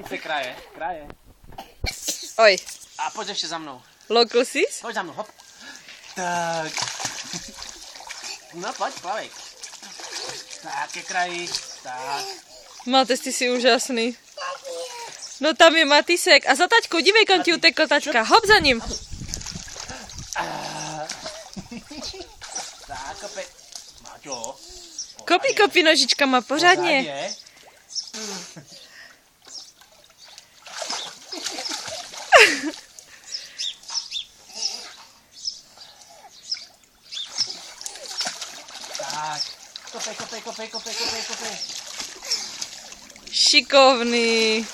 Se kraje. Oj. A pojď ještě za mnou. Local sis? Pojď za mnou, hop. Tak. No pojď, plavej. Tak, ke kraji. Tak. Máte, ty jsi úžasný. No tam je Matýsek. A za taťkou, dívej, kam ti utekl taťka. Hop za ním. Tak, kopej. Máťo. Kopi nožičkama, pořádně. Tak. Kopej. Šikovný.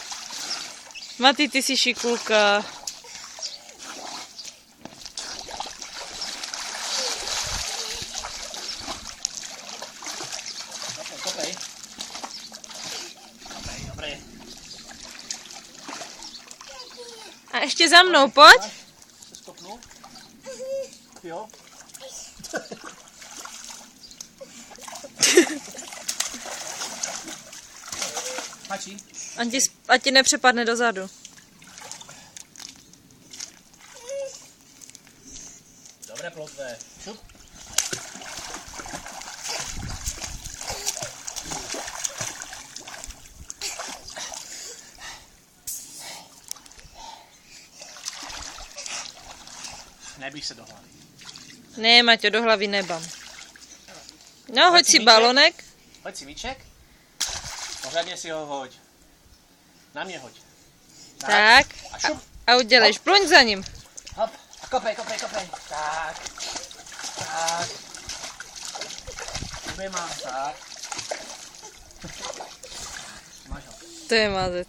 Matý, ty jsi šikulka. Kopej. Dobrý. A ještě za mnou, pojď. Se stopnu. Jo. Pačí. Ať ti nepřepadne dozadu. Dobré plotvé. Šup. Nebíš se do hlavy. Ne, Maťo, do hlavy nebam. No, hoď si balonek. Hoď si míček. Pořádně si ho hoď. Na mě hoď. Tak. A šup. A udělej špluň za ním. Hop. A kopej. Tak. Oběma. Tak. Máš ho. To je mazec.